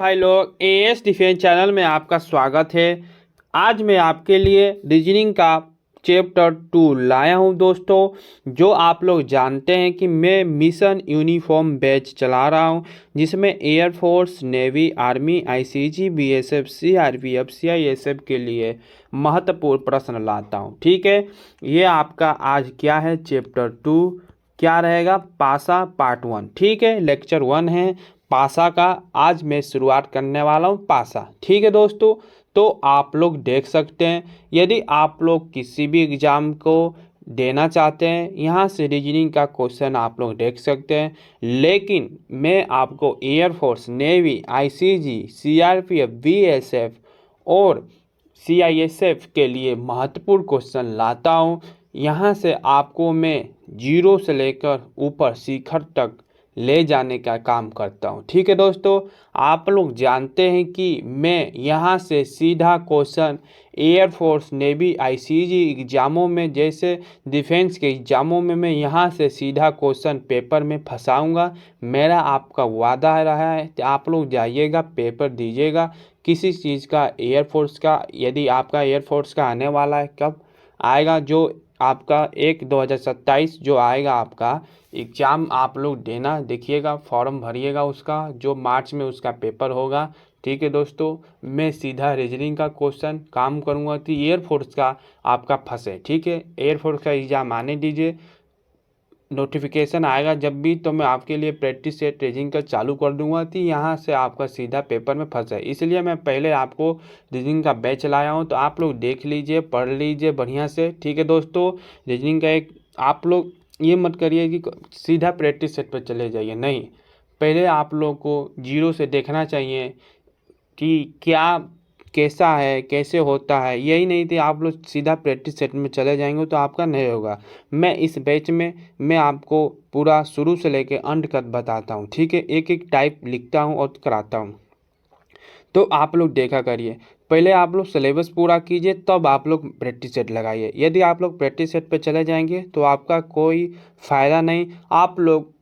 भाई लोग, as defence channel में आपका स्वागत है। आज मैं आपके लिए रीजनिंग का चैप्टर 2 लाया हूं दोस्तों। जो आप लोग जानते हैं कि मैं मिशन यूनिफॉर्म बैच चला रहा हूं, जिसमें air force, navy, army, ICG, BSF, CRPF, CISF के लिए महत्वपूर्ण प्रश्न लाता हूं। ठीक है, ये आपका आज क्या है, चैप्टर 2 क्या रहेगा, पासा पार्ट 1। ठीक है, लेक्चर 1 है पासा का। आज मैं शुरुआत करने वाला हूँ पासा। ठीक है दोस्तों, तो आप लोग देख सकते हैं, यदि आप लोग किसी भी एग्ज़ाम को देना चाहते हैं, यहाँ से रीजनिंग का क्वेश्चन आप लोग देख सकते हैं। लेकिन मैं आपको air force, navy, ICG, CRPF, BSF और सीआईएसएफ के लिए महत्वपूर्ण क्वेश्चन लाता हूँ। यहाँ से आपको मैं जीरो से लेकर ऊपर शिखर तक ले जाने का काम करता हूँ। ठीक है दोस्तों, आप लोग जानते हैं कि मैं यहाँ से सीधा क्वेश्चन एयरफोर्स, नेवी, आईसीजी एग्ज़ामों में, जैसे डिफेंस के एग्ज़ामों में मैं यहाँ से सीधा क्वेश्चन पेपर में फंसाऊँगा। मेरा आपका वादा रहा है कि आप लोग जाइएगा, पेपर दीजिएगा किसी चीज़ का, एयरफोर्स का। यदि आपका एयरफोर्स का आने वाला है, कब आएगा, जो आपका 1/2027 जो आएगा आपका एग्ज़ाम, आप लोग देना, देखिएगा, फॉर्म भरिएगा उसका, जो मार्च में उसका पेपर होगा। ठीक है दोस्तों, मैं सीधा रीजनिंग का क्वेश्चन काम करूंगा कि एयरफोर्स का आपका फंसे। ठीक है, एयरफोर्स का एग्ज़ाम आने दीजिए, नोटिफिकेशन आएगा जब भी, तो मैं आपके लिए प्रैक्टिस सेट रीजनिंग का चालू कर दूंगा कि यहाँ से आपका सीधा पेपर में फंसे। इसलिए मैं पहले आपको रीजनिंग का बैच लाया हूँ, तो आप लोग देख लीजिए, पढ़ लीजिए बढ़िया से। ठीक है दोस्तों, रीजनिंग का एक, आप लोग ये मत करिए कि सीधा प्रैक्टिस सेट पर चले जाइए, नहीं, पहले आप लोग को जीरो से देखना चाहिए कि क्या कैसा है, कैसे होता है। यही नहीं थी आप लोग सीधा प्रैक्टिस सेट में चले जाएंगे तो आपका नहीं होगा। मैं इस बैच में मैं आपको पूरा शुरू से लेके अंत तक बताता हूँ। ठीक है, एक एक टाइप लिखता हूँ और कराता हूँ, तो आप लोग देखा करिए। पहले आप लोग सिलेबस पूरा कीजिए, तब आप लोग प्रैक्टिस सेट लगाइए। यदि आप लोग प्रैक्टिस सेट पे चले जाएंगे तो आपका कोई फ़ायदा नहीं, आप लोग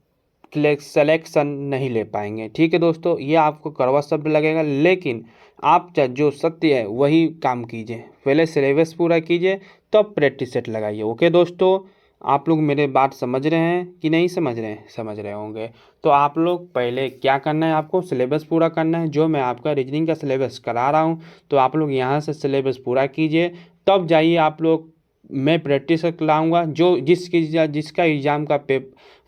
सिलेक्शन नहीं ले पाएंगे। ठीक है दोस्तों, ये आपको कड़वा शब्द लगेगा, लेकिन आप जो सत्य है वही काम कीजिए। पहले सिलेबस पूरा कीजिए, तब प्रैक्टिस सेट लगाइए। ओके दोस्तों, आप लोग मेरे बात समझ रहे हैं कि नहीं समझ रहे हैं? समझ रहे होंगे। तो आप लोग पहले क्या करना है, आपको सिलेबस पूरा करना है। जो मैं आपका रीजनिंग का सिलेबस करा रहा हूँ, तो आप लोग यहाँ से सिलेबस पूरा कीजिए, तब जाइए आप लोग। मैं प्रैक्टिस लाऊंगा, जो जिसका एग्ज़ाम का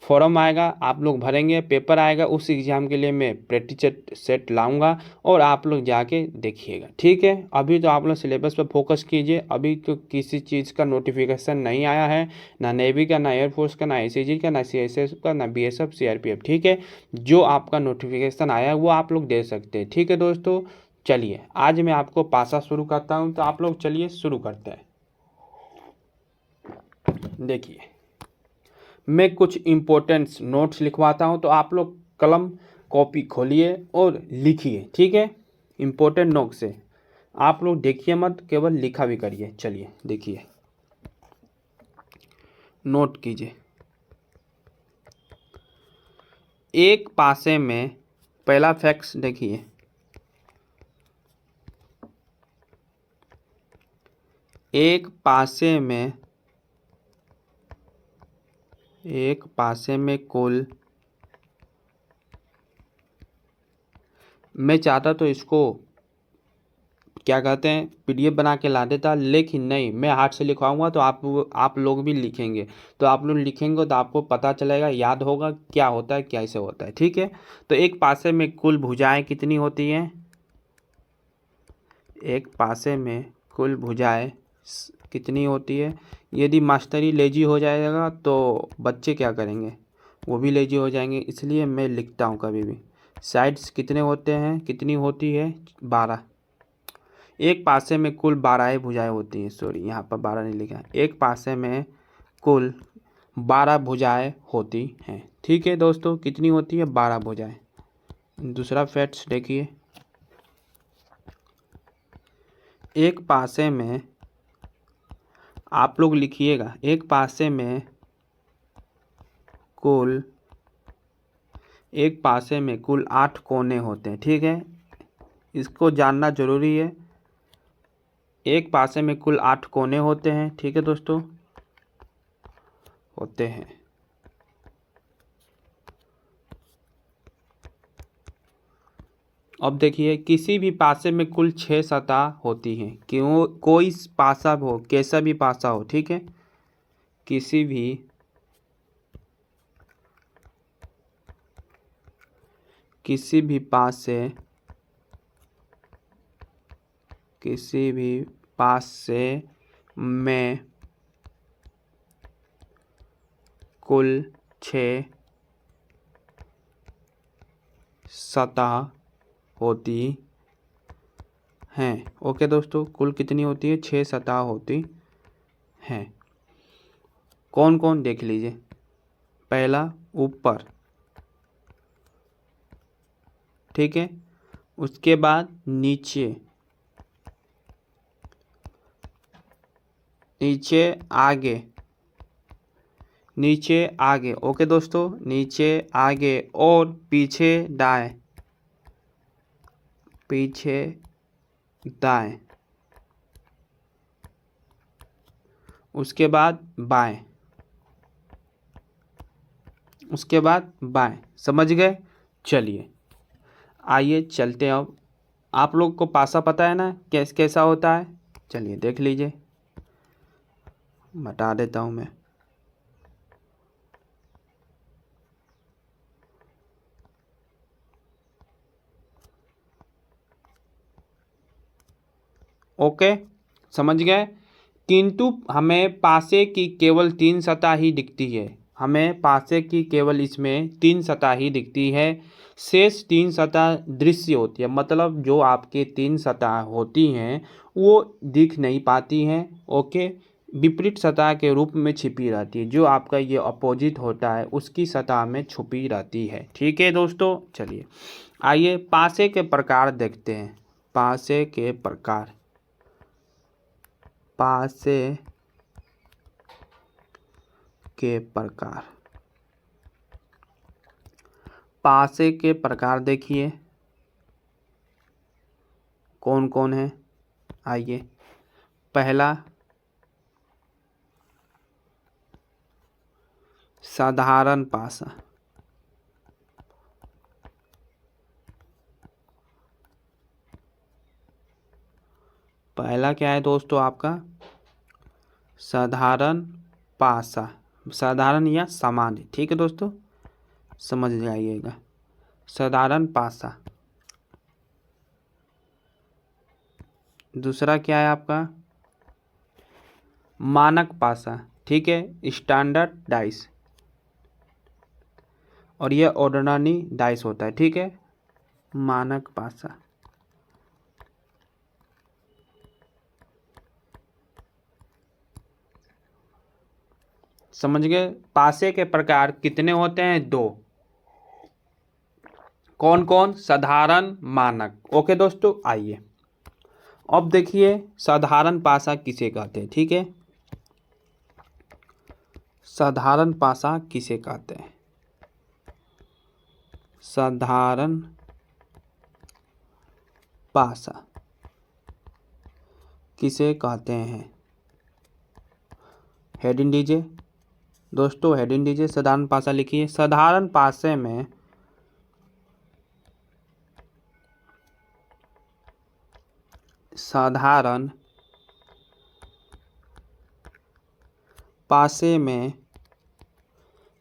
फॉर्म आएगा, आप लोग भरेंगे, पेपर आएगा, उस एग्ज़ाम के लिए मैं प्रैक्टिस सेट लाऊंगा और आप लोग जाके देखिएगा। ठीक है, अभी तो आप लोग सिलेबस पर फोकस कीजिए। अभी तो किसी चीज़ का नोटिफिकेशन नहीं आया है, ना नेवी का, ना एयरफोर्स का, ना आईसीजी का, ना सीएसएफ का, ना बीएसएफ, सीआरपीएफ। ठीक है, जो आपका नोटिफिकेशन आया है वो आप लोग दे सकते हैं। ठीक है दोस्तों, चलिए आज मैं आपको पासा शुरू करता हूँ, तो आप लोग चलिए शुरू करते हैं। देखिए, मैं कुछ इम्पोर्टेंट नोट्स लिखवाता हूँ, तो आप लोग कलम कॉपी खोलिए और लिखिए। ठीक है, इम्पोर्टेंट नोट से आप लोग देखिए मत, केवल लिखा भी करिए। चलिए देखिए, नोट कीजिए। एक पासे में, पहला फैक्ट्स देखिए, एक पासे में कुल, मैं चाहता तो इसको क्या कहते हैं पीडीएफ बना के ला देता, लेकिन नहीं, मैं हाथ से लिखवाऊंगा, तो आप लोग भी लिखेंगे, तो आप लोग लिखेंगे तो आपको पता चलेगा, याद होगा क्या होता है, कैसे होता है। ठीक है, तो एक पासे में कुल भुजाएं कितनी होती हैं? एक पासे में कुल भुजाएं कितनी होती है? यदि मास्टरी लेजी हो जाएगा तो बच्चे क्या करेंगे, वो भी लेजी हो जाएंगे। इसलिए मैं लिखता हूँ कभी भी। साइड्स कितने होते हैं, कितनी होती है? 12। एक पासे में कुल 12 भुजाएं होती हैं। सॉरी, यहाँ पर 12 नहीं लिखा है। एक पासे में कुल 12 भुजाएं होती हैं। ठीक है दोस्तों, कितनी होती है? 12 भुजाएं। दूसरा फैक्ट्स देखिए, एक पासे में, आप लोग लिखिएगा, एक पासे में कुल 8 कोने होते हैं। ठीक है, इसको जानना जरूरी है। एक पासे में कुल 8 कोने होते हैं, ठीक है दोस्तों, होते हैं। अब देखिए, किसी भी पासे में कुल 6 सतह होती हैं। क्यों, कोई पासा हो, कैसा भी पासा हो, ठीक है, किसी भी पासे में कुल 6 सतह होती हैं। ओके दोस्तों, कुल कितनी होती है? 6 सतह होती हैं। कौन कौन, देख लीजिए। पहला ऊपर, ठीक है, उसके बाद नीचे, नीचे आगे, ओके दोस्तों, नीचे आगे और पीछे दाएं, उसके बाद बाएं, समझ गए? चलिए आइए चलते हैं। अब आप लोग को पासा पता है ना कैसा होता है? चलिए देख लीजिए, बता देता हूँ मैं। ओके, समझ गए? किंतु हमें पासे की केवल 3 सतह ही दिखती है। हमें पासे की केवल इसमें 3 सतह ही दिखती है। शेष 3 सतह दृश्य होती है, मतलब जो आपके 3 सतह होती हैं वो दिख नहीं पाती हैं। ओके, विपरीत सतह के रूप में छिपी रहती है। जो आपका ये अपोजिट होता है उसकी सतह में छुपी रहती है, ठीक है दोस्तों। चलिए आइए पासे के प्रकार देखते हैं। पासे के प्रकार, पासे के प्रकार देखिए कौन कौन है। आइए, पहला साधारण पासा। पहला क्या है दोस्तों आपका? साधारण पासा, साधारण या सामान्य, ठीक है दोस्तों, समझ जाइएगा। साधारण पासा। दूसरा क्या है आपका? मानक पासा, ठीक है, स्टैंडर्ड डाइस, और यह ऑर्डिनरी डाइस होता है, ठीक है, मानक पासा। समझ गए? पासे के प्रकार कितने होते हैं? 2। कौन कौन? साधारण, मानक। ओके दोस्तों, आइए अब देखिए साधारण पासा किसे कहते हैं, ठीक है। साधारण पासा किसे कहते हैं? साधारण पासा किसे कहते हैं? हेडिंग दीजिए दोस्तों, हेडिंग दीजिए, साधारण पासा लिखिए। साधारण पासे में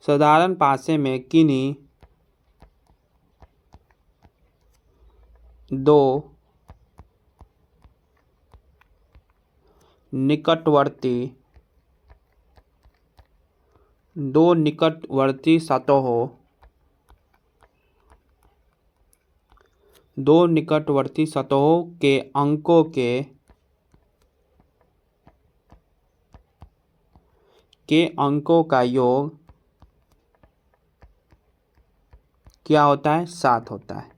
साधारण पासे में किन्हीं 2 निकटवर्ती सतहों के अंकों का योग क्या होता है? 7 होता है।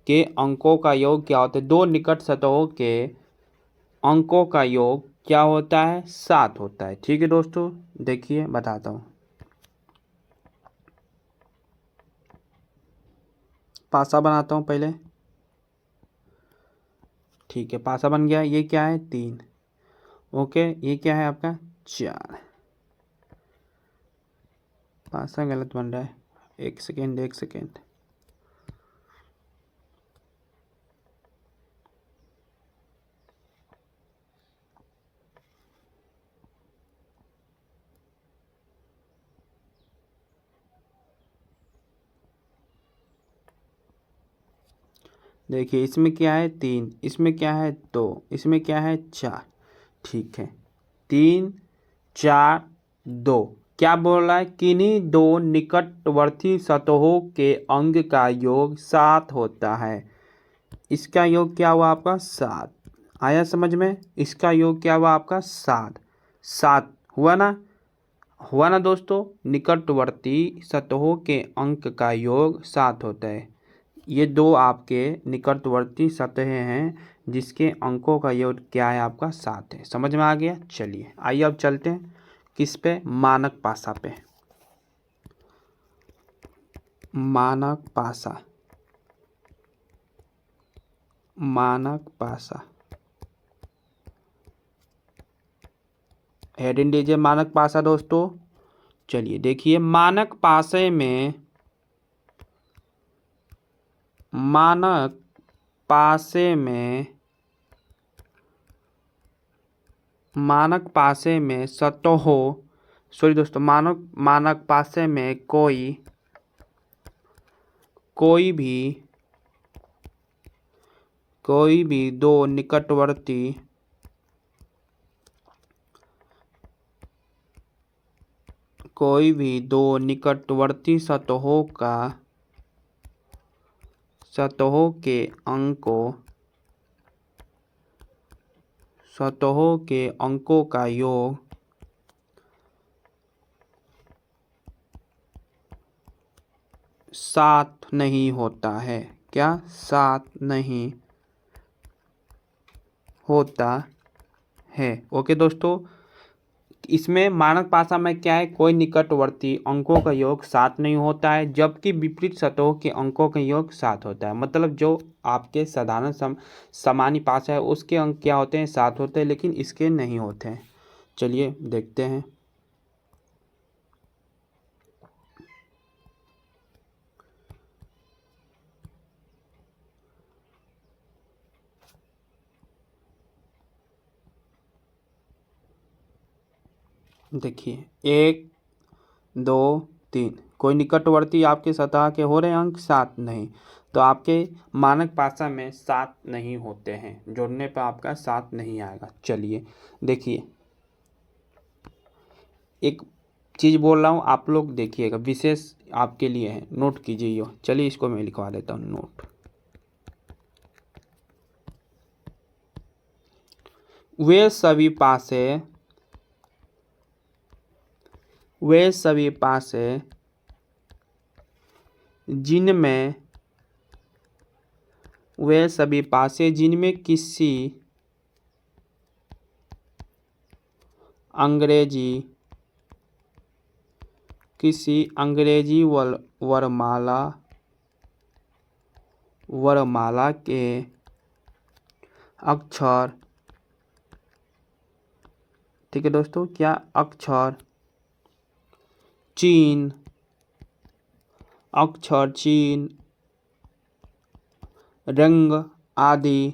के अंकों का योग क्या होता है? 2 निकट सतहों के अंकों का योग क्या होता है? 7 होता है, ठीक है दोस्तों। देखिए बताता हूँ। पासा बनाता हूँ पहले। ठीक है, पासा बन गया। ये क्या है? 3। ओके, ये क्या है आपका? 4। पासा गलत बन रहा है, 1 सेकेंड 1 सेकेंड। देखिए, इसमें क्या है? 3, इसमें क्या है? 2, इसमें क्या है? 4। ठीक है, 3 4 2। क्या बोल रहा है? किन्हीं दो निकटवर्ती सतहों के अंग का योग 7 होता है। इसका योग क्या हुआ आपका? 7। आया समझ में? इसका योग क्या हुआ आपका? 7। 7 हुआ ना? हुआ ना दोस्तों? निकटवर्ती सतहों के अंक का योग 7 होता है। ये दो आपके निकटवर्ती सतहें हैं जिसके अंकों का योग क्या है आपका? 7 है। समझ में आ गया? चलिए आइए अब चलते हैं किस पे? मानक पासा पे। मानक पासा, मानक पासा, हेडिंग दीजिए मानक पासा दोस्तों। चलिए देखिए, मानक पासे में, मानक पासे में, मानक पासे में सतहों, सॉरी दोस्तों, मानक पासे में कोई भी दो निकटवर्ती सतहों के अंकों का योग 7 नहीं होता है। क्या? 7 नहीं होता है। ओके दोस्तों, इसमें मानक पासा में क्या है? कोई निकटवर्ती अंकों का योग 7 नहीं होता है, जबकि विपरीत सतहों के अंकों का योग 7 होता है। मतलब जो आपके साधारण समानी पासा है उसके अंक क्या होते हैं? 7 होते हैं, लेकिन इसके नहीं होते हैं। चलिए देखते हैं। देखिए, 1 2 3, कोई निकटवर्ती आपके सतह के हो रहे हैं अंक? 7 नहीं। तो आपके मानक पासा में 7 नहीं होते हैं, जोड़ने पर आपका 7 नहीं आएगा। चलिए देखिए, एक चीज़ बोल रहा हूँ, आप लोग देखिएगा, विशेष आपके लिए है, नोट कीजिए यो। चलिए इसको मैं लिखवा देता हूँ नोट। वे सभी पासे जिनमें किसी अंग्रेजी वर्णमाला के अक्षर, ठीक है दोस्तों, क्या अक्षर चीन, रंग आदि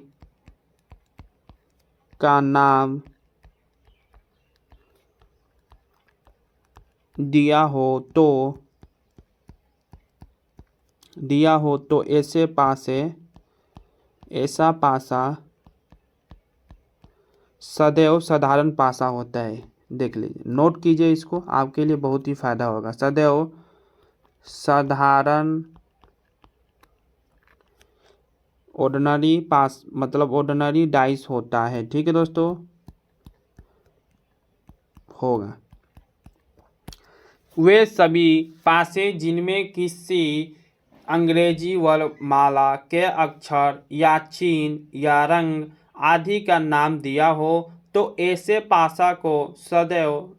का नाम दिया हो तो ऐसा पासा सदैव साधारण पासा होता है। देख लीजिए, नोट कीजिए इसको, आपके लिए बहुत ही फायदा होगा। सदैव साधारण, ऑर्डिनरी पास मतलब ऑर्डिनरी डाइस होता है। ठीक है दोस्तों, होगा। वे सभी पासे जिनमें किसी अंग्रेजी वर्णमाला के अक्षर या चिन्ह या रंग आदि का नाम दिया हो तो ऐसे पासा को सदैव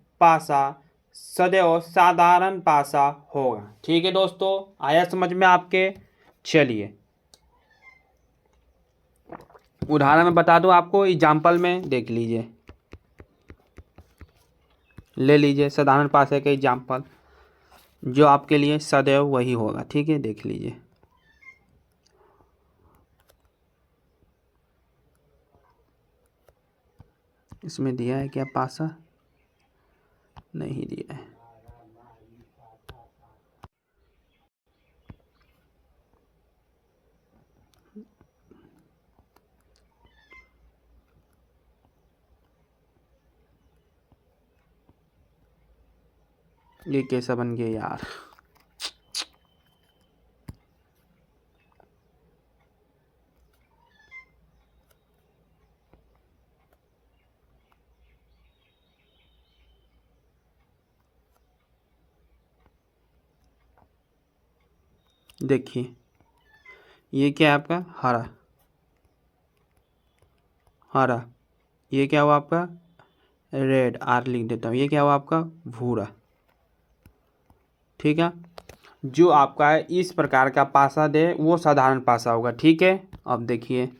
साधारण पासा होगा। ठीक है दोस्तों, आया समझ में आपके? चलिए उदाहरण में बता दूं आपको, एग्जाम्पल में देख लीजिए, ले लीजिए साधारण पासे का एग्जाम्पल जो आपके लिए सदैव वही होगा। ठीक है, देख लीजिए। इसमें दिया है क्या पासा? नहीं दिया है। ये कैसा बन गया यार? देखिए ये क्या है आपका? हरा। हरा। ये क्या हुआ आपका? रेड, आर लिख देता हूँ। ये क्या हुआ आपका? भूरा। ठीक है, जो आपका है इस प्रकार का पासा दे वो साधारण पासा होगा। ठीक है, अब देखिए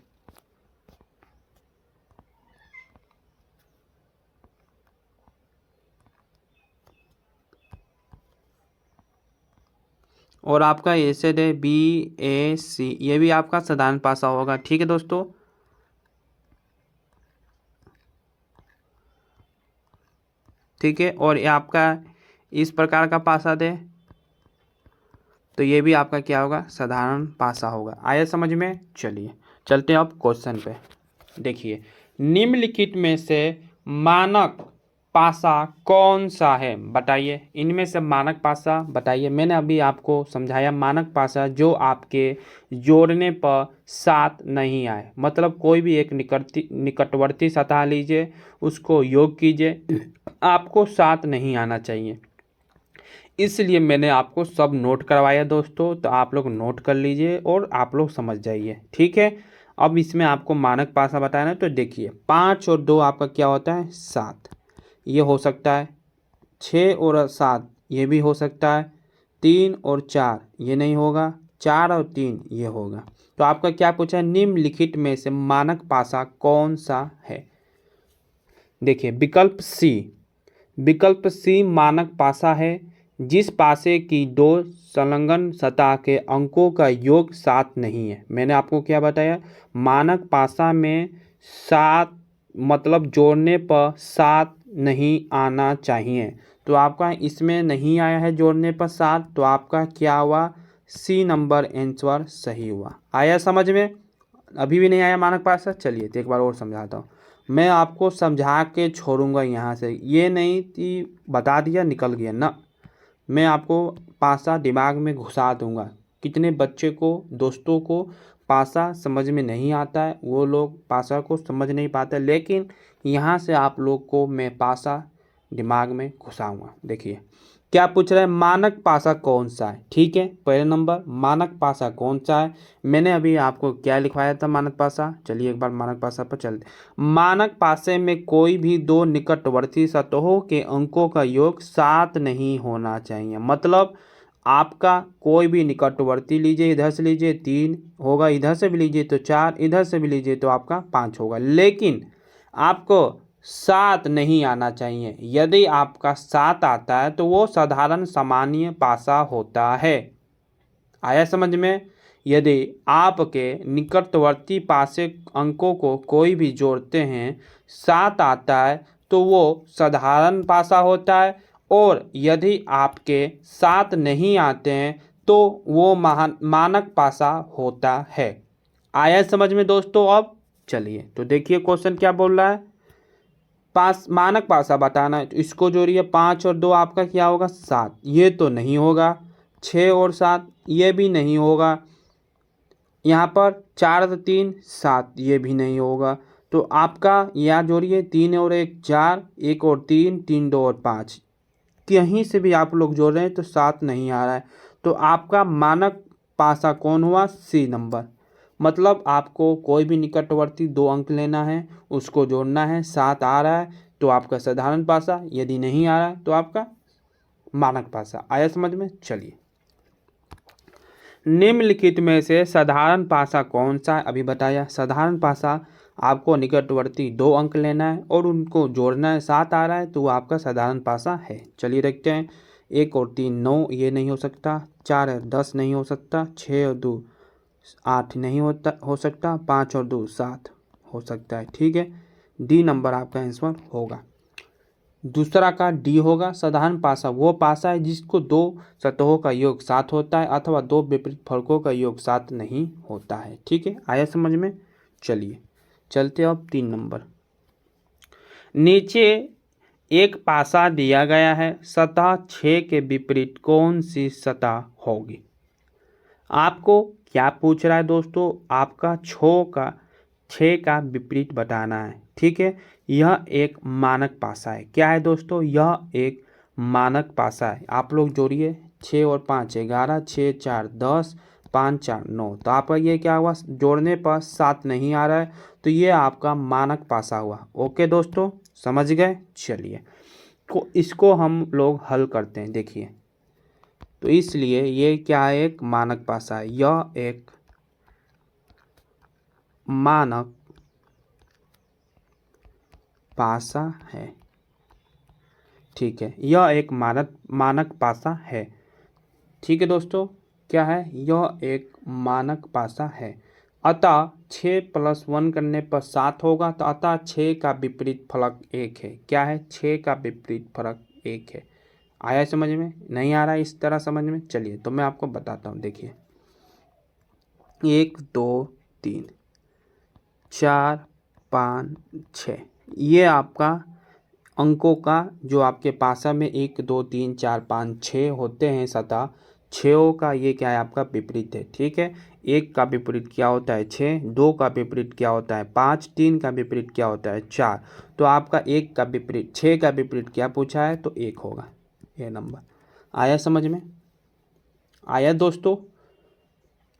और आपका ऐसे दे BAC, ये भी आपका साधारण पासा होगा। ठीक है दोस्तों, ठीक है, और ये आपका इस प्रकार का पासा दे तो ये भी आपका क्या होगा? साधारण पासा होगा। आया समझ में? चलिए चलते हैं अब क्वेश्चन पे। देखिए, निम्नलिखित में से मानक पासा कौन सा है? बताइए, इनमें से मानक पासा बताइए। मैंने अभी आपको समझाया मानक पासा जो आपके जोड़ने पर सात नहीं आए, मतलब कोई भी एक निकटवर्ती सतह लीजिए, उसको योग कीजिए, आपको सात नहीं आना चाहिए। इसलिए मैंने आपको सब नोट करवाया दोस्तों, तो आप लोग नोट कर लीजिए और आप लोग समझ जाइए। ठीक है, अब इसमें आपको मानक पासा बताया ना, तो देखिए 5 और 2 आपका क्या होता है? 7। ये हो सकता है। 6 और 7 ये भी हो सकता है। 3 और 4 ये नहीं होगा। 4 और 3 ये होगा। तो आपका क्या पूछा है? निम्नलिखित में से मानक पासा कौन सा है? देखिए विकल्प सी मानक पासा है जिस पासे की दो संलग्न सतह के अंकों का योग 7 नहीं है। मैंने आपको क्या बताया? मानक पासा में 7 मतलब जोड़ने पर 7 नहीं आना चाहिए। तो आपका इसमें नहीं आया है जोड़ने पर 7, तो आपका क्या हुआ? सी नंबर आंसर सही हुआ। आया समझ में? अभी भी नहीं आया मानक पासा? चलिए तो एक बार और समझाता हूँ। मैं आपको समझा के छोड़ूंगा यहाँ से, ये नहीं कि बता दिया निकल गया ना। मैं आपको पासा दिमाग में घुसा दूंगा। कितने बच्चे को, दोस्तों को पासा समझ में नहीं आता है, वो लोग पासा को समझ नहीं पाते, लेकिन यहाँ से आप लोग को मैं पासा दिमाग में घुसाऊंगा। देखिए क्या पूछ रहा है? मानक पासा कौन सा है? ठीक है, पहले नंबर मानक पासा कौन सा है? मैंने अभी आपको क्या लिखवाया था मानक पासा? चलिए एक बार मानक पासा पर चलते। मानक पासे में कोई भी दो निकटवर्ती सतहों के अंकों का योग 7 नहीं होना चाहिए। मतलब आपका कोई भी निकटवर्ती लीजिए, इधर से लीजिए 3 होगा, इधर से भी लीजिए तो 4, इधर से भी लीजिए तो आपका 5 होगा, लेकिन आपको 7 नहीं आना चाहिए। यदि आपका 7 आता है तो वो साधारण सामान्य पासा होता है। आया समझ में? यदि आपके निकटवर्ती पासे अंकों को कोई भी जोड़ते हैं, 7 आता है तो वो साधारण पासा होता है, और यदि आपके 7 नहीं आते हैं तो वो मानक पासा होता है। आया समझ में दोस्तों? अब चलिए तो देखिए क्वेश्चन क्या बोल रहा है। मानक पासा बताना है, तो इसको जोड़िए। 5 और 2 आपका क्या होगा? 7। ये तो नहीं होगा। 6 और 7 ये भी नहीं होगा। यहाँ पर 4 और 3 7 ये भी नहीं होगा। तो आपका यहाँ जोड़िए 3 और 1 4, 1 और 3 3 2 और 5, कहीं से भी आप लोग जोड़ रहे हैं तो 7 नहीं आ रहा है। तो आपका मानक पासा कौन हुआ? C number. मतलब आपको कोई भी निकटवर्ती 2 अंक लेना है, उसको जोड़ना है, 7 आ रहा है तो आपका साधारण पासा, यदि नहीं आ रहा है तो आपका मानक पासा। आया समझ में? चलिए निम्नलिखित में से साधारण पासा कौन सा है? अभी बताया साधारण पासा आपको निकटवर्ती 2 अंक लेना है और उनको जोड़ना है, 7 आ रहा है तो वो आपका साधारण पासा है। चलिए देखते हैं। 1 और 3 9, ये नहीं हो सकता। 4 और 10 नहीं हो सकता। 6 और 2 8 नहीं हो सकता। 5 और 2 7 हो सकता है। ठीक है, डी नंबर आपका आंसर होगा। दूसरा का डी होगा। साधारण पासा वो पासा है जिसको 2 सतहों का योग 7 होता है अथवा 2 विपरीत फलकों का योग 7 नहीं होता है। ठीक है, आया समझ में? चलिए चलते अब 3 नंबर। नीचे एक पासा दिया गया है, सतह 6 के विपरीत कौन सी सतह होगी? आपको क्या पूछ रहा है दोस्तों? आपका 6 का विपरीत बताना है। ठीक है, यह एक मानक पासा है। क्या है दोस्तों? यह एक मानक पासा है। आप लोग जोड़िए, 6 और 5 11, 6 4 10, 5 4 9। तो आपका ये क्या हुआ? जोड़ने पर 7 नहीं आ रहा है तो ये आपका मानक पासा हुआ। ओके दोस्तों, समझ गए? चलिए तो इसको हम लोग हल करते हैं। देखिए, तो इसलिए ये क्या है? एक मानक पासा है। यह एक मानक पासा है। ठीक है, यह एक मानक पासा है। ठीक है दोस्तों, क्या है? यह एक मानक पासा है। अतः 6 + 1 करने पर 7 होगा। तो अतः 6 का विपरीत फलक 1 है। क्या है? 6 का विपरीत फलक 1 है। आया समझ में? नहीं आ रहा है इस तरह समझ में? चलिए तो मैं आपको बताता हूँ। देखिए, 1 2 3 4 5 6, ये आपका अंकों का जो आपके पासा में 1 2 3 4 5 6 होते हैं सतह, 6 का ये क्या है? आपका विपरीत है। ठीक है, 1 का विपरीत क्या होता है? 6, 2 का विपरीत क्या होता है? 5, 3 का विपरीत क्या होता है? 4। तो आपका 1 का विपरीत 6 का विपरीत क्या पूछा है? तो 1 होगा ये नंबर। आया समझ में? आया दोस्तों?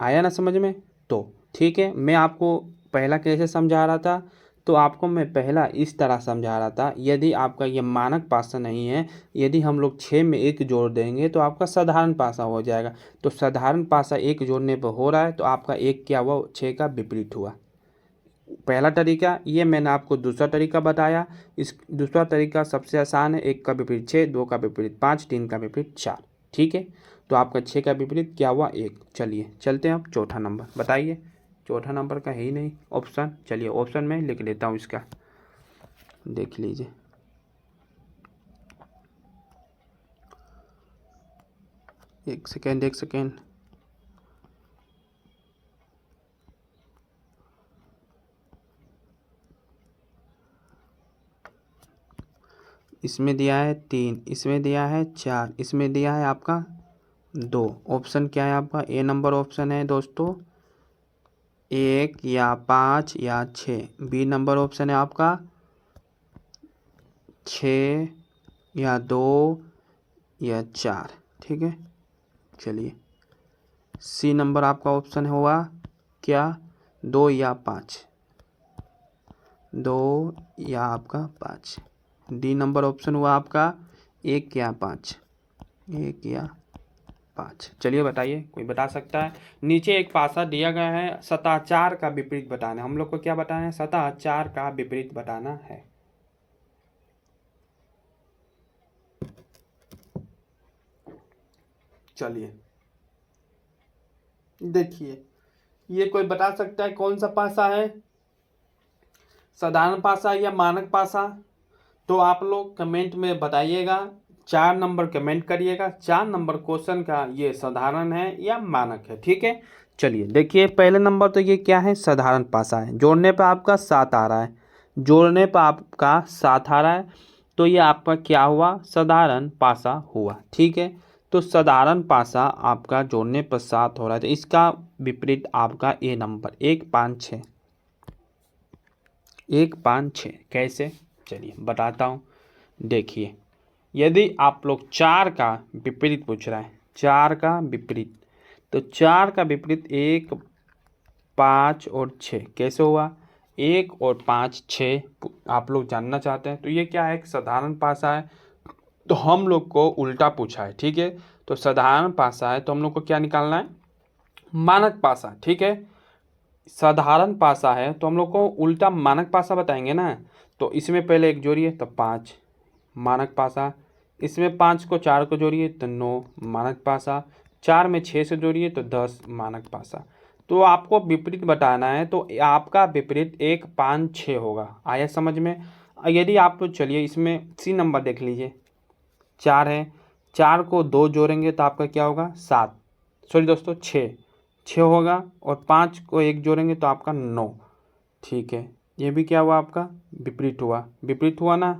आया ना समझ में? तो ठीक है, मैं आपको पहला कैसे समझा रहा था? तो आपको मैं पहला इस तरह समझा रहा था, यदि आपका ये मानक पासा नहीं है, यदि हम लोग 6 में 1 जोड़ देंगे तो आपका साधारण पासा हो जाएगा। तो साधारण पासा 1 जोड़ने पर हो रहा है तो आपका 1 क्या हुआ? 6 का विपरीत हुआ। पहला तरीका ये मैंने आपको दूसरा तरीका बताया। इस दूसरा तरीका सबसे आसान है। 1 का विपरीत 6, 2 का विपरीत 5, 3 का विपरीत 4। ठीक है, तो आपका 6 का विपरीत क्या हुआ? 1। चलिए चलते हैं अब चौथा नंबर। बताइए, चौथा नंबर का है ही नहीं ऑप्शन। चलिए ऑप्शन में लिख लेता हूँ इसका, देख लीजिए। एक सेकेंड। इसमें दिया है 3, इसमें दिया है 4, इसमें दिया है आपका 2। ऑप्शन क्या है आपका? ए नंबर ऑप्शन है दोस्तों, 1 या 5 या 6। बी नंबर ऑप्शन है आपका 6 या 2 या 4। ठीक है, चलिए सी नंबर आपका ऑप्शन होगा क्या? 2 या 5, 2 या आपका 5। डी नंबर ऑप्शन हुआ आपका 1 या 5, 1 या 5। चलिए बताइए, कोई बता सकता है? नीचे एक पासा दिया गया है, सतह 4 का विपरीत बताना है। हम लोग को क्या बताना है? सतह 4 का विपरीत बताना है। चलिए देखिए, ये कोई बता सकता है कौन सा पासा है? साधारण पासा या मानक पासा? तो आप लोग कमेंट में बताइएगा। 4 नंबर कमेंट करिएगा। 4 नंबर क्वेश्चन का ये साधारण है या मानक है। ठीक है, चलिए देखिए, पहले नंबर तो ये क्या है? साधारण पासा है। जोड़ने पर आपका 7 आ रहा है, जोड़ने पर आपका 7 आ रहा है तो ये आपका क्या हुआ? साधारण पासा हुआ। ठीक है, तो साधारण पासा आपका जोड़ने पर 7 हो रहा है तो इसका विपरीत आपका ए नंबर 1 5 6। 1 5 6 कैसे? चलिए बताता हूँ। देखिए, यदि आप लोग 4 का विपरीत पूछ रहा है, 4 का विपरीत, तो 4 का विपरीत 1 5 और 6 कैसे हुआ? 1 और 5 6 आप लोग जानना चाहते हैं। तो ये क्या है? एक साधारण पासा है तो हम लोग को उल्टा पूछा है। ठीक है, तो साधारण पासा है तो हम लोग को क्या निकालना है? मानक पासा, ठीक है। साधारण पासा है तो हम लोग को उल्टा मानक पासा बताएंगे ना। तो इसमें पहले एक जोड़िए तो 5 मानक पासा, इसमें 5 को 4 को जोड़िए तो 9 मानक पासा, 4 में 6 से जोड़िए तो 10 मानक पासा। तो आपको विपरीत बताना है तो आपका विपरीत 1 5 6 होगा। आया समझ में। यदि आप तो चलिए इसमें सी नंबर देख लीजिए, 4 है, 4 को 2 जोड़ेंगे तो आपका क्या होगा 7, सॉरी दोस्तों 6 होगा, और 5 को 1 जोड़ेंगे तो आपका 9, ठीक है। ये भी क्या हुआ आपका विपरीत हुआ, विपरीत हुआ ना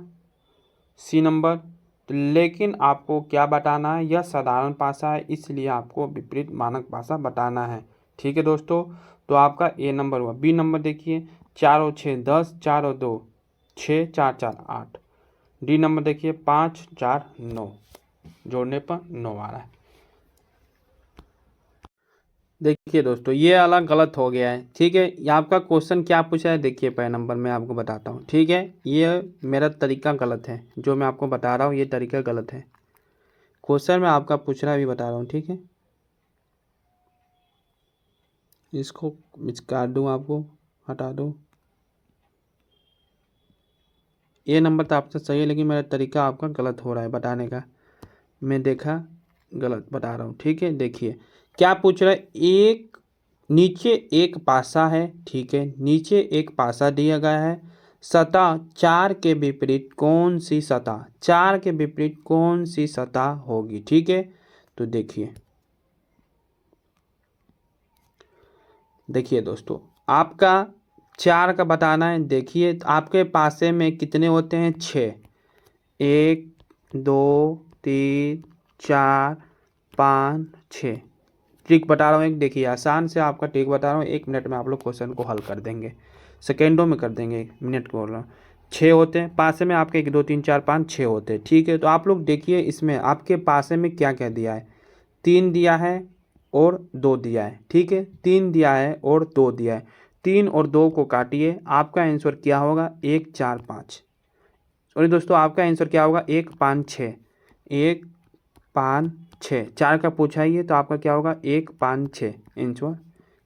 सी नंबर। तो लेकिन आपको क्या बताना है, यह साधारण पासा है इसलिए आपको विपरीत मानक पासा बताना है, ठीक है दोस्तों। तो आपका ए नंबर हुआ। बी नंबर देखिए, 4 और 6 10, 4 और 2 6, 4 4 8। डी नंबर देखिए 5 4 9, जोड़ने पर 9 आ रहा है। देखिए दोस्तों ये अलग गलत हो गया है, ठीक है। ये आपका क्वेश्चन क्या पूछा है देखिए, पहले नंबर में आपको बताता हूँ, ठीक है। ये मेरा तरीका गलत है, जो मैं आपको बता रहा हूँ ये तरीका गलत है। क्वेश्चन में आपका पूछ रहा है अभी बता रहा हूँ, ठीक है। इसको काट दूँ, आपको हटा दूँ। ये नंबर तो आपसे सही है लेकिन मेरा तरीका आपका गलत हो रहा है बताने का। मैं देखा गलत बता रहा हूँ, ठीक है। देखिए क्या पूछ रहा है, एक नीचे एक पासा है, ठीक है। नीचे एक पासा दिया गया है, सतह 4 के विपरीत कौन सी सतह, 4 के विपरीत कौन सी सतह होगी, ठीक है। तो देखिए दोस्तों आपका 4 का बताना है। देखिए तो आपके पासे में कितने होते हैं 6, 1 2 3 4 5 6। ट्रिक बता रहा हूँ एक, देखिए आसान से आपका ट्रिक बता रहा हूँ, 1 मिनट में आप लोग क्वेश्चन को हल कर देंगे, सेकेंडों में कर देंगे, मिनट को बोल रहा हूँ। 6 होते हैं पासे में आपके, 1 2 3 4 5 6 होते हैं, ठीक है। तो आप लोग देखिए इसमें आपके पासे में क्या क्या दिया है, 3 दिया है और 2 दिया है, ठीक है। 3 दिया है और 2 दिया है, 3 और 2 को काटिए, आपका आंसर क्या होगा 1 4 5। सॉरी दोस्तों आपका आंसर क्या होगा 1 5 6, 1 5 6। 4 का पूछा ही है तो आपका क्या होगा 1 5 6 आंसर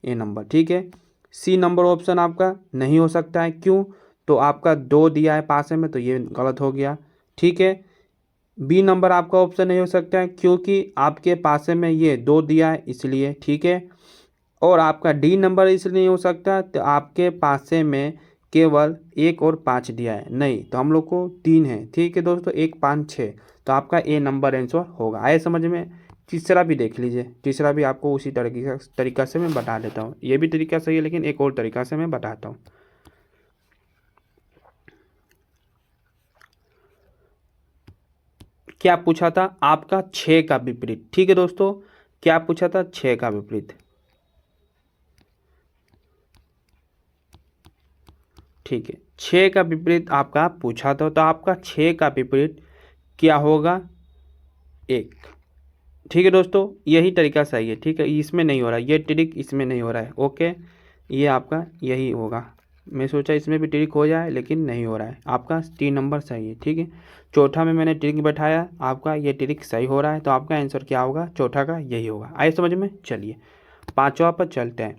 ए नंबर, ठीक है। सी नंबर ऑप्शन आपका नहीं हो सकता है, क्यों, तो आपका 2 दिया है पासे में तो ये गलत हो गया, ठीक है। बी नंबर आपका ऑप्शन नहीं हो सकता है क्योंकि आपके पासे में ये 2 दिया है इसलिए, ठीक है। और आपका डी नंबर इसलिए नहीं हो सकता तो आपके पासे में केवल 1 और 5 दिया है, नहीं तो हम लोग को 3 है, ठीक है दोस्तों, 1 5 6। तो आपका ए नंबर आंसर होगा। आए समझ में। तीसरा भी देख लीजिए, तीसरा भी आपको उसी तरीका से मैं बता देता हूँ। ये भी तरीका सही है लेकिन एक और तरीका से मैं बताता हूँ। क्या पूछा था आपका 6 का विपरीत, ठीक है दोस्तों। क्या पूछा था 6 का विपरीत, ठीक है। 6 का विपरीत आपका पूछा था तो आपका 6 का विपरीत क्या होगा 1, ठीक है दोस्तों। यही तरीका सही है, ठीक है। इसमें नहीं हो रहा ये ट्रिक, इसमें नहीं हो रहा है, ओके। ये आपका यही होगा, मैं सोचा इसमें भी ट्रिक हो जाए लेकिन नहीं हो रहा है। आपका 3 नंबर सही है, ठीक है। चौथा में मैंने ट्रिक बैठाया, आपका ये ट्रिक सही हो रहा है तो आपका आंसर क्या होगा चौथा का यही होगा। आइए समझ में। चलिए पांचवा पर चलते हैं।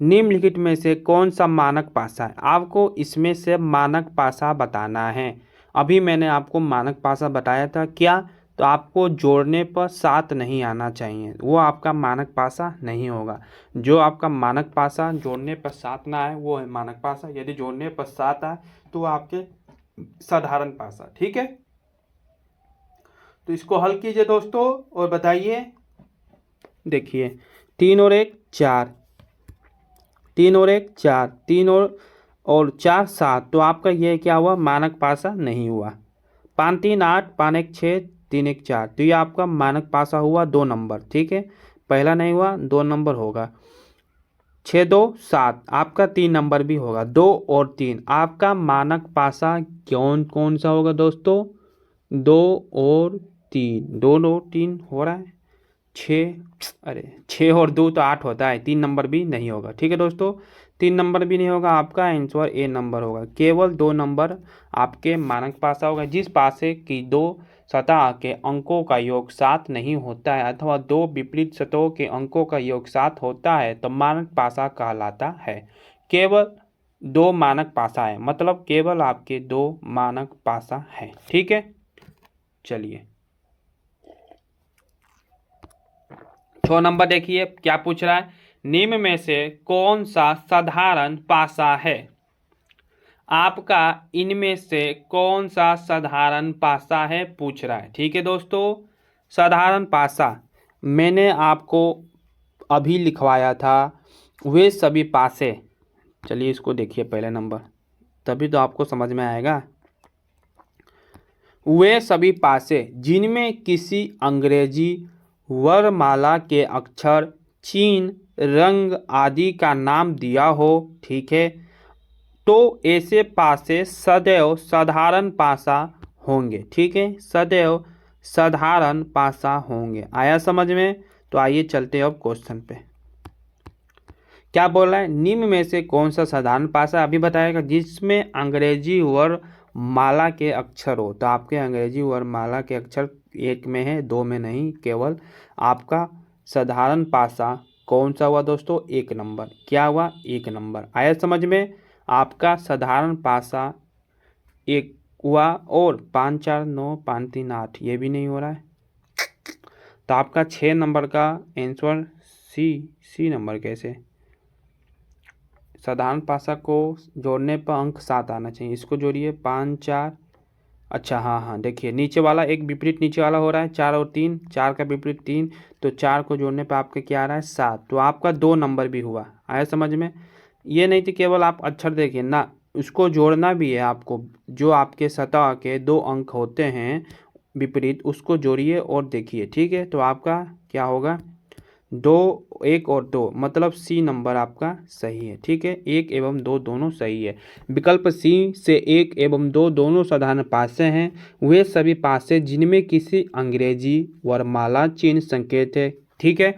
निम्नलिखित में से कौन सा मानक पासा है, आपको इसमें से मानक पासा बताना है। अभी मैंने आपको मानक पासा बताया था क्या, तो आपको जोड़ने पर 7 नहीं आना चाहिए, वो आपका मानक पासा नहीं होगा। जो आपका मानक पासा जोड़ने पर 7 ना आए वो है मानक पासा, यदि जोड़ने पर 7 आए तो आपके साधारण पासा, ठीक है। तो इसको हल कीजिए दोस्तों और बताइए। देखिए 3 और 1 4, 3 और 1 4, 3 और 4 7, तो आपका ये क्या हुआ मानक पासा नहीं हुआ। 5 3 8, 5 1 6, 3 1 4, तो ये आपका मानक पासा हुआ 2 नंबर, ठीक है। पहला नहीं हुआ 2 नंबर होगा। 6 2 7 आपका 3 नंबर भी होगा। 2 और 3 आपका मानक पासा कौन कौन सा होगा दोस्तों 2 और 3, 2 और 3 हो रहा है 6, अरे 6 और 2 तो 8 होता है, 3 नंबर भी नहीं होगा, ठीक है दोस्तों। 3 नंबर भी नहीं होगा, आपका आंसर ए नंबर होगा। केवल 2 नंबर आपके मानक पासा होगा, जिस पासे की 2 सतह के अंकों का योग 7 नहीं होता है अथवा दो विपरीत सतहों के अंकों का योग 7 होता है तो मानक पासा कहलाता है। केवल दो मानक पासा है, मतलब केवल आपके दो मानक पासा है। ठीक है, चलिए 6 नंबर देखिए क्या पूछ रहा है, निम्न में से कौन सा साधारण पासा है। आपका इनमें से कौन सा साधारण पासा है पूछ रहा है। ठीक है दोस्तों, साधारण पासा मैंने आपको अभी लिखवाया था, वे सभी पासे। चलिए इसको देखिए पहले नंबर, तभी तो आपको समझ में आएगा। वे सभी पासे जिनमें किसी अंग्रेजी वर्णमाला के अक्षर, चिन्ह, रंग आदि का नाम दिया हो। ठीक है, तो ऐसे पासे सदैव साधारण पासा होंगे। ठीक है, सदैव साधारण पासा होंगे। आया समझ में? तो आइए चलते हैं अब क्वेश्चन पे। क्या बोल रहा है, निम्न में से कौन सा साधारण पासा अभी बताएगा जिसमें अंग्रेजी वर्णमाला के अक्षर हो। तो आपके अंग्रेजी वर्णमाला के अक्षर एक में है, दो में नहीं। केवल आपका साधारण पासा कौन सा हुआ दोस्तों, 1 नंबर। क्या हुआ, 1 नंबर। आया समझ में? आपका साधारण पासा 1 हुआ और 5 4 9 5 3 8 ये भी नहीं हो रहा है। तो आपका 6 नंबर का आंसर सी नंबर। कैसे साधारण पासा को जोड़ने पर अंक 7 आना चाहिए। इसको जोड़िए 5 4, अच्छा हाँ देखिए नीचे वाला एक विपरीत नीचे वाला हो रहा है 4 और 3, 4 का विपरीत 3, तो 4 को जोड़ने पर आपका क्या आ रहा है 7। तो आपका 2 नंबर भी हुआ। आया समझ में? ये नहीं थी केवल आप अक्षर देखिए ना, उसको जोड़ना भी है आपको। जो आपके सतह के 2 अंक होते हैं विपरीत, उसको जोड़िए और देखिए। ठीक है, तो आपका क्या होगा 2, 1 और 2, मतलब सी नंबर आपका सही है। ठीक है, 1 एवं 2 दोनों सही है। विकल्प सी से 1 एवं 2 दोनों साधारण पासे हैं। वे सभी पासे जिनमें किसी अंग्रेजी वर्णमाला चिन्ह संकेत है। ठीक है,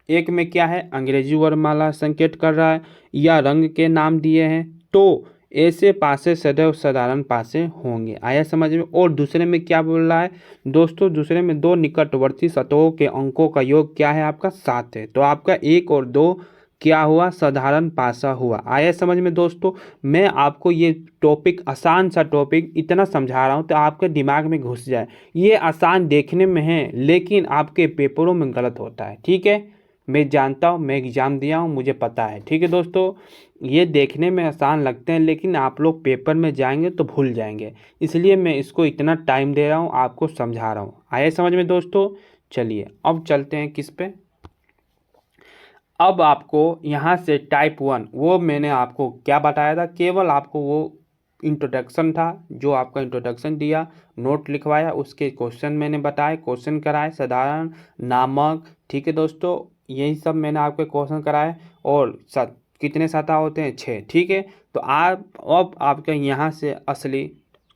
एक में क्या है, अंग्रेजी वर्णमाला संकेत कर रहा है या रंग के नाम दिए हैं, तो ऐसे पासे सदैव साधारण पासे होंगे। आया समझ में? और दूसरे में क्या बोल रहा है दोस्तों, दूसरे में दो निकटवर्ती सतहों के अंकों का योग क्या है आपका 7 है। तो आपका 1 और 2 क्या हुआ, साधारण पासा हुआ। आया समझ में दोस्तों? मैं आपको ये टॉपिक, आसान सा टॉपिक इतना समझा रहा हूँ तो आपके दिमाग में घुस जाए। ये आसान देखने में है लेकिन आपके पेपरों में गलत होता है। ठीक है, मैं जानता हूँ, मैं एग्ज़ाम दिया हूँ, मुझे पता है। ठीक है दोस्तों, ये देखने में आसान लगते हैं लेकिन आप लोग पेपर में जाएंगे तो भूल जाएंगे, इसलिए मैं इसको इतना टाइम दे रहा हूँ, आपको समझा रहा हूँ। आए समझ में दोस्तों? चलिए अब चलते हैं किस पे। अब आपको यहाँ से टाइप 1, वो मैंने आपको क्या बताया था, केवल आपको वो इंट्रोडक्शन था जो आपका इंट्रोडक्शन दिया, नोट लिखवाया, उसके क्वेश्चन मैंने बताए, क्वेश्चन कराए, साधारण, नामक। ठीक है दोस्तों, यही सब मैंने आपके क्वेश्चन कराए। और कितने सतह होते हैं, 6। ठीक है, तो आप अब आपके यहाँ से असली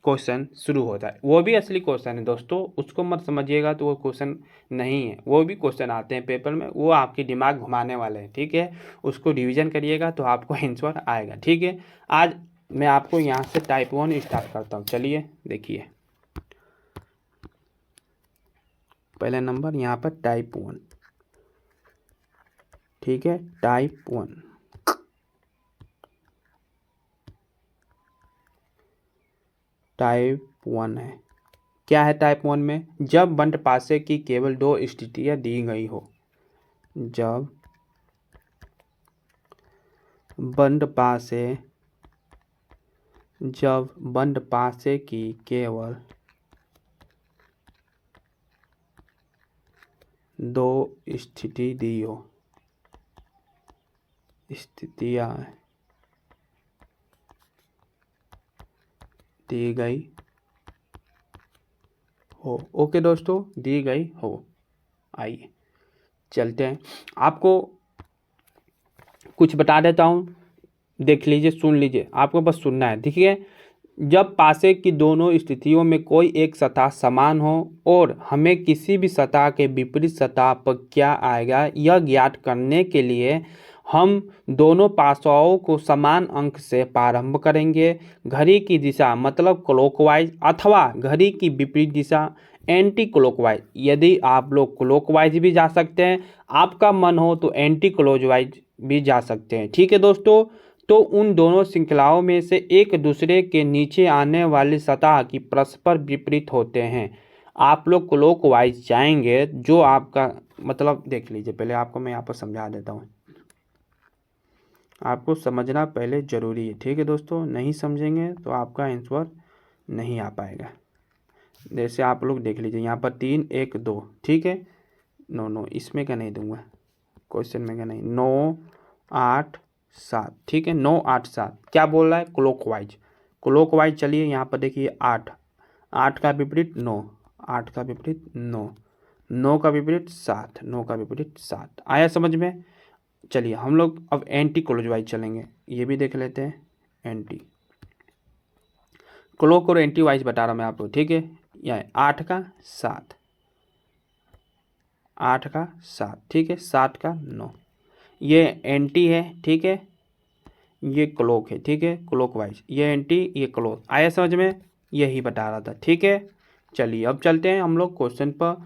क्वेश्चन शुरू होता है। वो भी असली क्वेश्चन है दोस्तों, उसको मत समझिएगा तो वो क्वेश्चन नहीं है। वो भी क्वेश्चन आते हैं पेपर में, वो आपकी दिमाग घुमाने वाले हैं। ठीक है, उसको रिवीजन करिएगा तो आपको आंसर आएगा। ठीक है, आज मैं आपको यहाँ से टाइप 1 स्टार्ट करता हूँ। चलिए देखिए पहले नंबर यहाँ पर टाइप 1। ठीक है, टाइप 1 है। क्या है टाइप 1 में, जब बंद पासे की केवल 2 स्थितियां दी गई हो। जब बंद पासे की केवल 2 स्थिति दी हो, स्थितियां दी गई हो। ओके दोस्तों, दी गई हो। आइए चलते हैं, आपको कुछ बता देता हूँ, देख लीजिए, सुन लीजिए, आपको बस सुनना है। देखिए, जब पासे की दोनों स्थितियों में कोई एक सतह समान हो और हमें किसी भी सतह के विपरीत सतह पर क्या आएगा यह ज्ञात करने के लिए हम दोनों पासाओं को समान अंक से प्रारंभ करेंगे। घड़ी की दिशा मतलब क्लॉकवाइज अथवा घड़ी की विपरीत दिशा एंटी क्लॉकवाइज। यदि आप लोग क्लॉकवाइज भी जा सकते हैं, आपका मन हो तो एंटी क्लॉकवाइज भी जा सकते हैं। ठीक है दोस्तों, तो उन दोनों श्रृंखलाओं में से एक दूसरे के नीचे आने वाली सतह की परस्पर विपरीत होते हैं। आप लोग क्लॉकवाइज जाएंगे, जो आपका मतलब देख लीजिए, पहले आपको मैं यहाँ पर समझा देता हूँ। आपको समझना पहले ज़रूरी है, ठीक है दोस्तों, नहीं समझेंगे तो आपका आंसर नहीं आ पाएगा। जैसे आप लोग देख लीजिए यहाँ पर 3 1 2, ठीक है, 9 9 इसमें क्या नहीं दूंगा, क्वेश्चन में क्या नहीं, 9 8 7, ठीक है, 9 8 7 क्या बोल रहा है, क्लॉकवाइज। क्लॉकवाइज चलिए यहाँ पर देखिए 8 8 का विपरीत 9, 8 का विपरीत 9, 9 का विपरीत 7, 9 का विपरीत 7। आया समझ में। चलिए हम लोग अब एंटी क्लॉकवाइज चलेंगे, ये भी देख लेते हैं। एंटी क्लॉक और एंटी वाइज बता रहा हूँ मैं आपको, ठीक है। यह 8 का 7, 8 का 7, ठीक है, 7 का 9, ये एंटी है, ठीक है, ये क्लॉक है, ठीक है, क्लॉकवाइज, ये एंटी ये क्लॉक। आया समझ में, यही बता रहा था, ठीक है। चलिए अब चलते हैं हम लोग क्वेश्चन पर।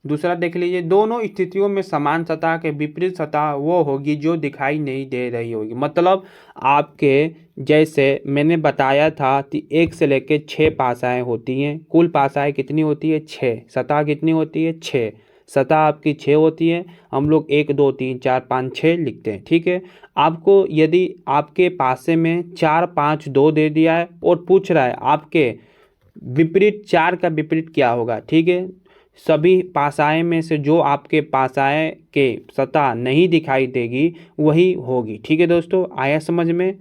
दूसरा देख लीजिए, दोनों स्थितियों में समान सतह के विपरीत सतह वो होगी जो दिखाई नहीं दे रही होगी। मतलब आपके जैसे मैंने बताया था कि 1 से लेकर 6 पासाएँ होती हैं। कुल पासाएँ कितनी होती है, 6। सतह कितनी होती है, 6। सतह आपकी 6 होती है। हम लोग 1 2 3 4 5 6 लिखते हैं, ठीक है। आपको यदि आपके पासे में 4 5 2 दे दिया है और पूछ रहा है आपके विपरीत 4 का विपरीत क्या होगा, ठीक है। सभी पासाएँ में से जो आपके पासाएँ के सतह नहीं दिखाई देगी वही होगी, ठीक है दोस्तों। आया समझ में।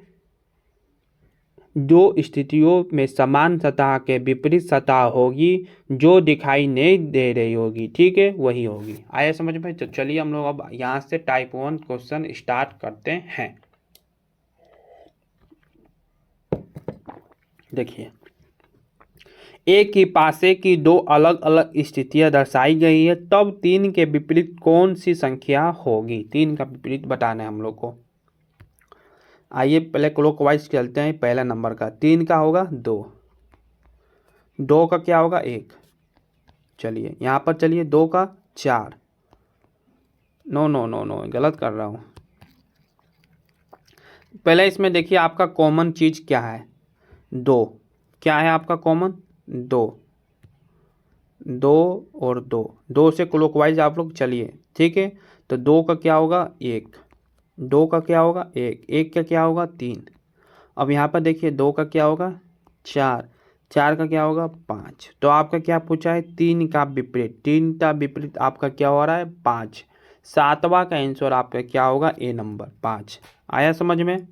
दो स्थितियों में समान सतह के विपरीत सतह होगी जो दिखाई नहीं दे रही होगी, ठीक है, वही होगी। आया समझ में। तो चलिए हम लोग अब यहाँ से टाइप 1 क्वेश्चन स्टार्ट करते हैं। देखिए, एक ही पासे की दो अलग अलग स्थितियां दर्शाई गई है, तब 3 के विपरीत कौन सी संख्या होगी। 3 का विपरीत बताना है हम लोग को। आइए पहले क्लॉकवाइज चलते हैं। पहला नंबर का 3 का होगा 2, 2 का क्या होगा 1। चलिए यहाँ पर चलिए 2 का 4, नो नो नो नो गलत कर रहा हूँ। पहले इसमें देखिए आपका कॉमन चीज़ क्या है, 2। क्या है आपका कॉमन, 2, 2 और 2, 2 से क्लॉकवाइज आप लोग चलिए, ठीक है। तो 2 का क्या होगा 1, 2 का क्या होगा 1, 1 का क्या होगा 3। अब यहाँ पर देखिए 2 का क्या होगा 4, 4 का क्या होगा 5। तो आपका क्या पूछा है, 3 का विपरीत, 3 का विपरीत आपका क्या हो रहा है 5। 7वां का आंसर आपका क्या होगा, ए नंबर 5। आया समझ में,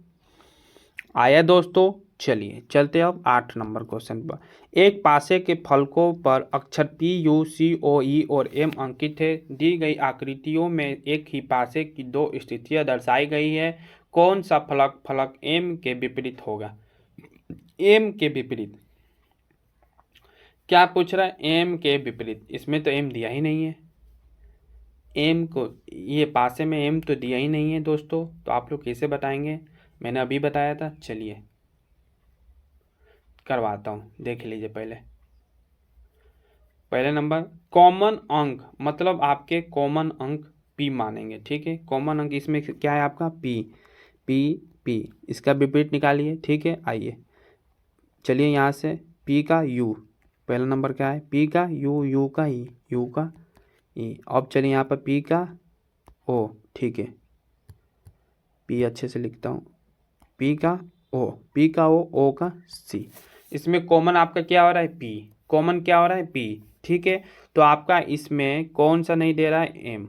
आया दोस्तों। चलिए चलते अब 8 नंबर क्वेश्चन पर। एक पासे के फलकों पर अक्षर P U C O E और M अंकित है। दी गई आकृतियों में एक ही पासे की दो स्थितियां दर्शाई गई है। कौन सा फलक फलक M के विपरीत होगा। M के विपरीत क्या पूछ रहा है, M के विपरीत। इसमें तो M दिया ही नहीं है, M को ये पासे में M तो दिया ही नहीं है दोस्तों, तो आप लोग कैसे बताएंगे। मैंने अभी बताया था, चलिए करवाता हूँ, देख लीजिए। पहले नंबर कॉमन अंक, मतलब आपके कॉमन अंक P मानेंगे, ठीक है। कॉमन अंक इसमें क्या है आपका P, P P, इसका विपरीत निकालिए, ठीक है। आइए चलिए यहाँ से P का U, पहला नंबर क्या है P का U, U का E, U का E। अब चलिए यहाँ पर P का O, ठीक है, P अच्छे से लिखता हूँ, P का O, P का O, O का C। इसमें कॉमन आपका क्या हो रहा है P, कॉमन क्या हो रहा है P, ठीक है। तो आपका इसमें कौन सा नहीं दे रहा है M।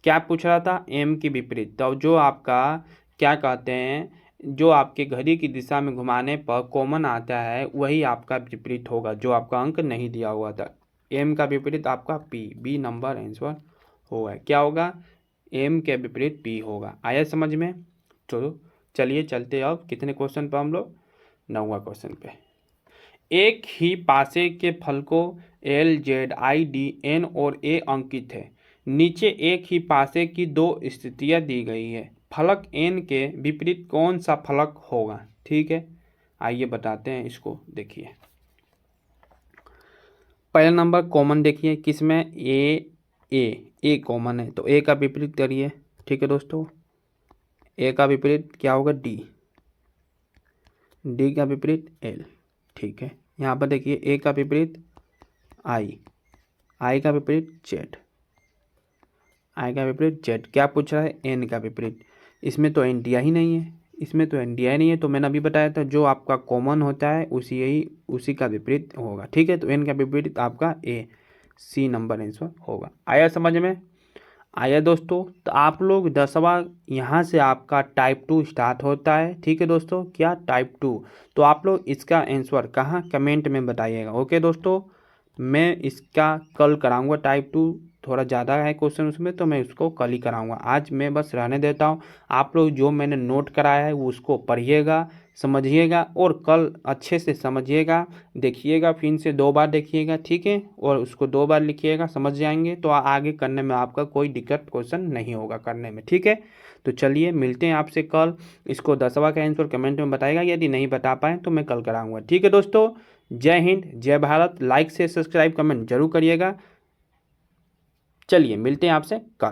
क्या पूछ रहा था, M की विपरीत। तो जो आपका क्या कहते हैं, जो आपके घड़ी की दिशा में घुमाने पर कॉमन आता है वही आपका विपरीत होगा, जो आपका अंक नहीं दिया हुआ था। M का विपरीत आपका P, B नंबर आंसर होगा। क्या होगा, M के विपरीत P होगा। आया समझ में। तो चलिए चलते अब कितने क्वेश्चन पर हम लोग, 9वां क्वेश्चन पे। एक ही पासे के फलकों L Z I D N और A अंकित है। नीचे एक ही पासे की दो स्थितियां दी गई है। फलक N के विपरीत कौन सा फलक होगा, ठीक है। आइए बताते हैं इसको, देखिए पहला नंबर कॉमन देखिए किस में, ए कॉमन है, तो ए का विपरीत करिए। ठीक है दोस्तों, ए का विपरीत क्या होगा, डी, डी का विपरीत एल। ठीक है, यहाँ पर देखिए ए का विपरीत आई, आई का विपरीत जेड, आई का विपरीत जेड। क्या पूछ रहा है, एन का विपरीत। इसमें तो एन दिया ही नहीं है, इसमें तो एन दिया ही नहीं है, तो मैंने अभी बताया था जो आपका कॉमन होता है उसी का विपरीत होगा। ठीक है, तो एन का विपरीत आपका ए, सी नंबर आंसर होगा। आया समझ में? आया दोस्तों, तो आप लोग 10वां यहाँ से आपका टाइप 2 स्टार्ट होता है। ठीक है दोस्तों, क्या टाइप 2, तो आप लोग इसका आंसर कहाँ कमेंट में बताइएगा। ओके दोस्तों, मैं इसका कल कराऊंगा टाइप 2, थोड़ा ज़्यादा है क्वेश्चन उसमें, तो मैं उसको कल ही कराऊंगा। आज मैं बस रहने देता हूँ। आप लोग जो मैंने नोट कराया है वो उसको पढ़िएगा, समझिएगा और कल अच्छे से समझिएगा, देखिएगा, फिर से 2 बार देखिएगा। ठीक है, और उसको 2 बार लिखिएगा, समझ जाएंगे तो आगे करने में आपका कोई दिक्कत क्वेश्चन नहीं होगा करने में। ठीक है, तो चलिए मिलते हैं आपसे कल। इसको 10वां का आंसर कमेंट में बताएगा, यदि नहीं बता पाए तो मैं कल कराऊंगा। ठीक है दोस्तों, जय हिंद, जय भारत। लाइक से सब्सक्राइब कमेंट जरूर करिएगा। चलिए मिलते हैं आपसे कल।